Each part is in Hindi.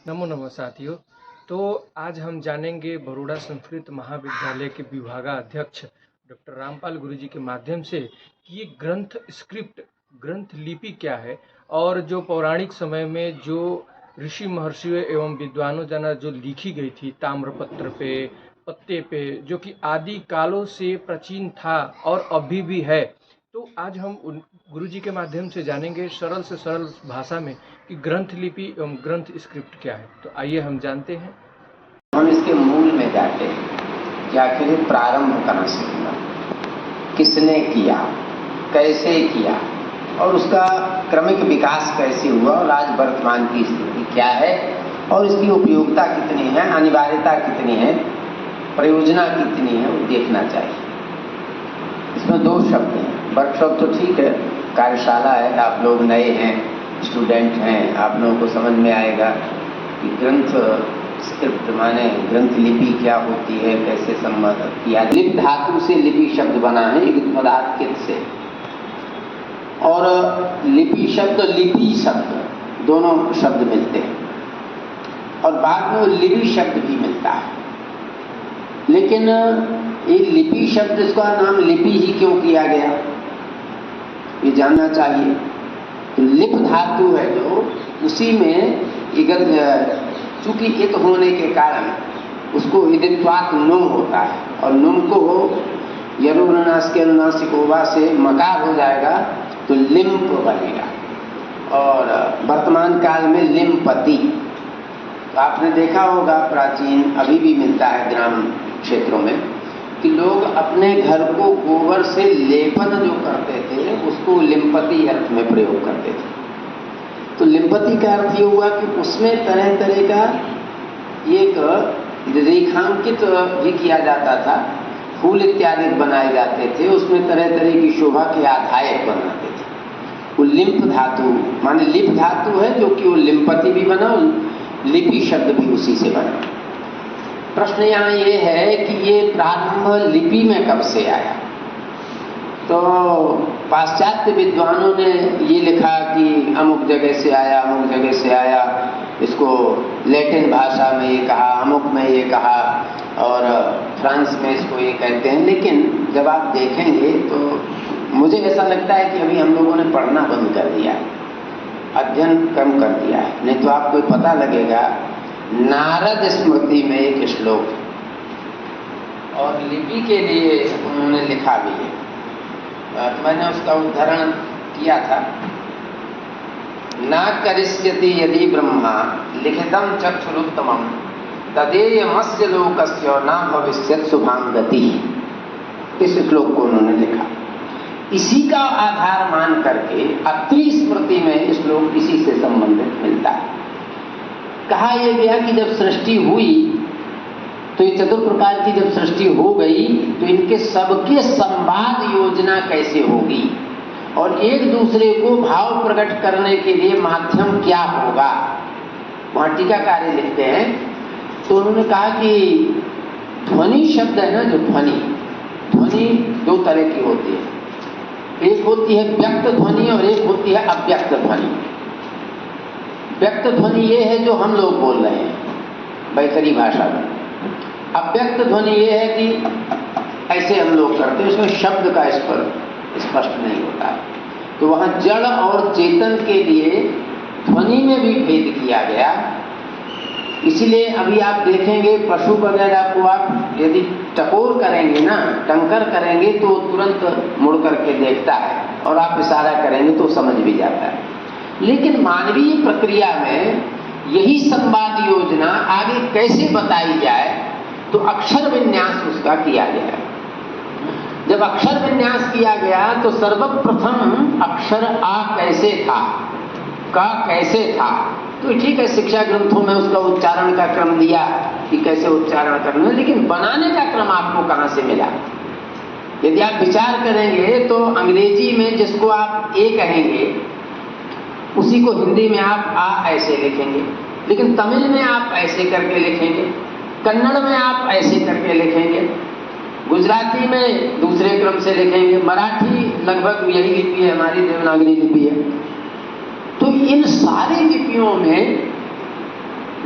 नमो नमः साथियों। तो आज हम जानेंगे बड़ौदा संस्कृत महाविद्यालय के विभागाध्यक्ष डॉक्टर रामपाल गुरु जी के माध्यम से कि ये ग्रंथ स्क्रिप्ट ग्रंथ लिपि क्या है, और जो पौराणिक समय में जो ऋषि महर्षियों एवं विद्वानों द्वारा जो लिखी गई थी ताम्रपत्र पे, पत्ते पे, जो कि आदि कालों से प्राचीन था और अभी भी है। तो आज हम उन गुरु जी के माध्यम से जानेंगे सरल से सरल भाषा में कि ग्रंथ लिपि एवं ग्रंथ स्क्रिप्ट क्या है। तो आइए हम जानते हैं। हम इसके मूल में जाते हैं कि आखिर ये प्रारंभ कहाँ से हुआ, किसने किया, कैसे किया और उसका क्रमिक विकास कैसे हुआ और आज वर्तमान की स्थिति क्या है और इसकी उपयोगिता कितनी है, अनिवार्यता कितनी है, प्रयोजना कितनी है, वो देखना चाहिए। इसमें दो शब्द हैं। वर्कशॉप तो ठीक है, कार्यशाला है, आप लोग नए हैं, स्टूडेंट हैं, आप लोगों को समझ में आएगा कि ग्रंथ स्क्रिप्ट माने ग्रंथ लिपि क्या होती है, कैसे संबंध किया। लिप धातु से लिपि शब्द बना है, एक पदार्थ कित से, और लिपि शब्द लिपि शब्द दोनों शब्द मिलते हैं और बाद में लिपि शब्द भी मिलता है। लेकिन ये लिपि शब्द, इसका नाम लिपि ही क्यों किया गया ये जानना चाहिए। तो लिप धातु है जो, उसी में चूंकि इत होने के कारण उसको इदित्वात नुम होता है और नुम को यरुनास के अनुनासिकोवा से मकार हो जाएगा तो लिम्प बनेगा और वर्तमान काल में लिम्पति। तो आपने देखा होगा प्राचीन, अभी भी मिलता है ग्राम क्षेत्रों में, कि लोग अपने घर को गोबर से लेपन जो करते थे उसको लिम्पति अर्थ में प्रयोग करते थे। तो लिम्पति का अर्थ ये हुआ कि उसमें तरह तरह का एक रेखांकित भी किया जाता था, फूल इत्यादि बनाए जाते थे, उसमें तरह तरह की शोभा के आधायक बनाते थे। वो लिम्प धातु माने लिप धातु है, जो कि वो लिम्पति भी बना और लिपि शब्द भी उसी से बना। प्रश्न यहाँ ये है कि ये प्रारंभ लिपि में कब से आया। तो पाश्चात्य विद्वानों ने ये लिखा कि अमुक जगह से आया, अमुक जगह से आया, इसको लैटिन भाषा में ये कहा, अमुक में ये कहा और फ्रांस में इसको ये कहते हैं। लेकिन जब आप देखेंगे तो मुझे ऐसा लगता है कि अभी हम लोगों ने पढ़ना बंद कर दिया है, अध्ययन कम कर दिया है। नहीं तो आपको पता लगेगा, नारद स्मृति में एक श्लोक और लिपि के लिए उन्होंने लिखा भी है, मैंने उसका उदाहरण किया था। न करिष्यति यदि ब्रह्मा लिखितम चक्षुरुत्तमम तदेयमस्य लोकस्य न भविष्यत् शुभां गति। इस श्लोक को उन्होंने लिखा। इसी का आधार मान करके अत्रि स्मृति में श्लोक इसी से संबंधित मिलता है। कहा यह गया कि जब सृष्टि हुई तो ये चतुर प्रकार की जब सृष्टि हो गई तो इनके सबके संवाद योजना कैसे होगी और एक दूसरे को भाव प्रकट करने के लिए माध्यम क्या होगा। वहां टीकाकार लिखते हैं, तो उन्होंने कहा कि ध्वनि शब्द है ना, जो ध्वनि दो तरह की होती है। एक होती है व्यक्त ध्वनि और एक होती है अव्यक्त ध्वनि। व्यक्त ध्वनि ये है जो हम लोग बोल रहे हैं बैतरी भाषा में। अव्यक्त ध्वनि ये है कि ऐसे हम लोग करते हैं, उसमें शब्द का स्पष्ट नहीं होता है। तो वहाँ जड़ और चेतन के लिए ध्वनि में भी भेद किया गया। इसलिए अभी आप देखेंगे पशु वगैरह को आप यदि टकोर करेंगे ना, टंकर करेंगे तो तुरंत मुड़ करके देखता है और आप इशारा करेंगे तो समझ भी जाता है। लेकिन मानवीय प्रक्रिया में यही संवाद योजना आगे कैसे बताई जाए, तो अक्षर विन्यास उसका किया गया। जब अक्षर विन्यास किया गया तो सर्वप्रथम अक्षर आ कैसे था, का कैसे था, तो ठीक है शिक्षा ग्रंथों में उसका उच्चारण का क्रम दिया कि कैसे उच्चारण करना है, लेकिन बनाने का क्रम आपको कहाँ से मिला। यदि आप विचार करेंगे तो अंग्रेजी में जिसको आप ए कहेंगे उसी को हिंदी में आप आ ऐसे लिखेंगे, लेकिन तमिल में आप ऐसे करके लिखेंगे, कन्नड़ में आप ऐसे करके लिखेंगे, गुजराती में दूसरे क्रम से लिखेंगे, मराठी लगभग यही लिपि है, हमारी देवनागरी लिपि है। तो इन सारी लिपियों में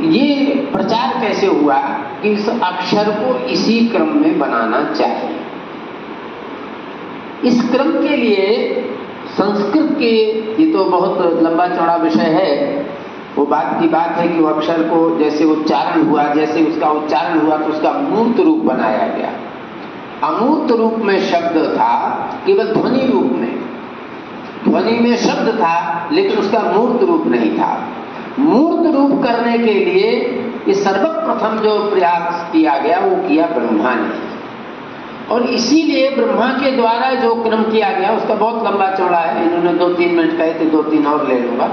ये प्रचार कैसे हुआ कि इस अक्षर को इसी क्रम में बनाना चाहिए। इस क्रम के लिए संस्कृत के, ये तो बहुत लंबा चौड़ा विषय है, वो बात की बात है कि वो अक्षर को जैसे उच्चारण हुआ, जैसे उसका उच्चारण हुआ तो उसका मूर्त रूप बनाया गया। अमूर्त रूप में शब्द था, केवल ध्वनि रूप में, ध्वनि में शब्द था लेकिन उसका मूर्त रूप नहीं था। मूर्त रूप करने के लिए ये सर्वप्रथम जो प्रयास किया गया वो किया ब्रह्मा ने, और इसीलिए ब्रह्मा के द्वारा जो क्रम किया गया उसका बहुत लंबा चौड़ा है। इन्होंने 2-3 मिनट कहे थे, 2-3 और ले लूंगा।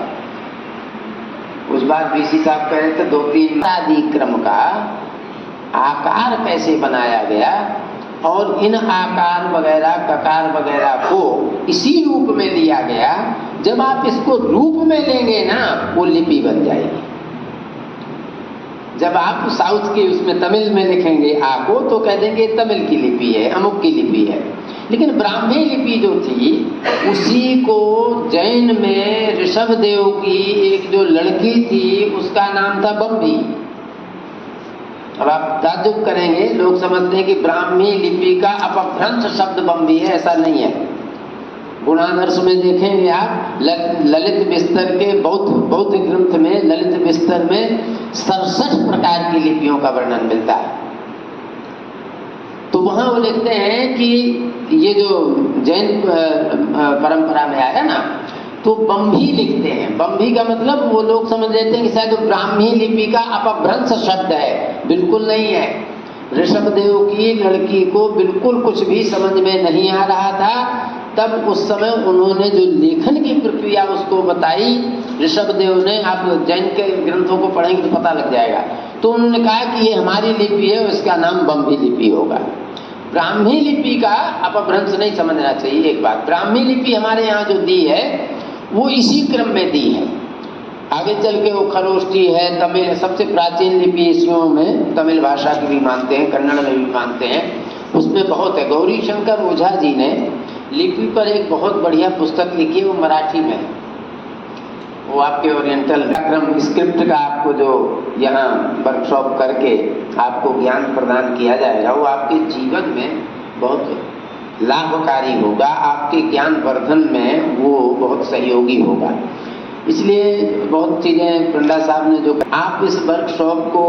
उस बार बीसी साहब कह रहे थे 2-3 आदि क्रम का आकार कैसे बनाया गया, और इन आकार वगैरह ककार वगैरह को इसी रूप में लिया गया। जब आप इसको रूप में लेंगे ना, वो लिपि बन जाएगी। जब आप साउथ के उसमें तमिल में लिखेंगे आ को, तो कह देंगे तमिल की लिपि है, अमुक की लिपि है। लेकिन ब्राह्मी लिपि जो थी, उसी को जैन में ऋषभ देव की एक जो लड़की थी उसका नाम था बम्बी। अब आप ताज्जुब करेंगे, लोग समझते हैं कि ब्राह्मी लिपि का अपभ्रंश शब्द बम्बी है, ऐसा नहीं है। गुणादर्श में देखेंगे आप, ललित विस्तर के बौद्ध ग्रंथ में, ललित विस्तर में 67 प्रकार की लिपियों का वर्णन मिलता है। तो वहां वो लिखते हैं कि ये जो जैन परंपरा में आया ना, तो बम्भी लिखते हैं। बम्भी का मतलब वो लोग समझ लेते हैं कि शायद ब्राह्मी लिपि का अपभ्रंश शब्द है। बिल्कुल नहीं है। ऋषभ देव की लड़की को बिल्कुल कुछ भी समझ में नहीं आ रहा था, तब उस समय उन्होंने जो लेखन की प्रक्रिया उसको बताई ऋषभ देव ने। आप जैन के ग्रंथों को पढ़ेंगे तो पता लग जाएगा। तो उन्होंने कहा कि ये हमारी लिपि है, इसका नाम बम्भी लिपि होगा। ब्राह्मी लिपि का अपभ्रंश नहीं समझना चाहिए। एक बात, ब्राह्मी लिपि हमारे यहाँ जो दी है वो इसी क्रम में दी है। आगे चल के वो खरोष्ठी है, तमिल, सबसे प्राचीन लिपि इसियों में तमिल भाषा की भी मानते हैं, कन्नड़ में भी मानते हैं, उसमें बहुत है। गौरी शंकर ओझा जी ने लिपि पर एक बहुत बढ़िया पुस्तक लिखी है, वो मराठी में है। वो आपके ओरिएंटल व्याकरण स्क्रिप्ट का आपको जो यहाँ वर्कशॉप करके आपको ज्ञान प्रदान किया जाएगा, वो आपके जीवन में बहुत लाभकारी होगा, आपके ज्ञान वर्धन में वो बहुत सहयोगी होगा। इसलिए बहुत चीज़ें पंडा साहब ने जो, आप इस वर्कशॉप को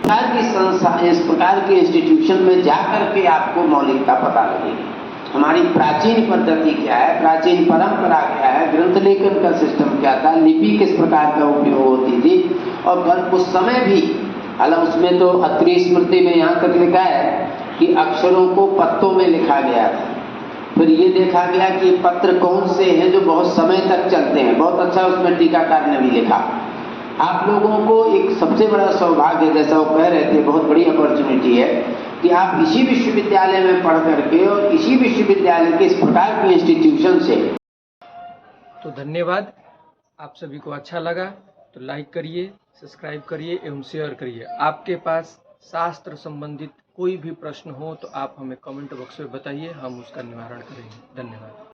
की संस्था, इस प्रकार के इंस्टीट्यूशन में जाकर के आपको मौलिकता पता लगेगी। हमारी प्राचीन पद्धति क्या है, प्राचीन परंपरा क्या है, ग्रंथ लेखन का सिस्टम क्या था, लिपि किस प्रकार का उपयोग होती थी, और उस समय भी, हालांकि उसमें तो अत्रि स्मृति में यहाँ तक लिखा है कि अक्षरों को पत्तों में लिखा गया था। फिर ये देखा गया कि पत्र कौन से हैं जो बहुत समय तक चलते हैं। बहुत अच्छा उसमें टीकाकार ने भी लिखा। आप लोगों को एक सबसे बड़ा सौभाग्य, जैसा वो कह रहे थे, बहुत बड़ी अपॉर्चुनिटी है कि आप इसी विश्वविद्यालय में पढ़ करके और इसी विश्वविद्यालय के इस प्रकार के इंस्टीट्यूशन से। तो धन्यवाद। आप सभी को अच्छा लगा तो लाइक करिए, सब्सक्राइब करिए एवं शेयर करिए। आपके पास शास्त्र संबंधित कोई भी प्रश्न हो तो आप हमें कमेंट बॉक्स में बताइए, हम उसका निवारण करेंगे। धन्यवाद।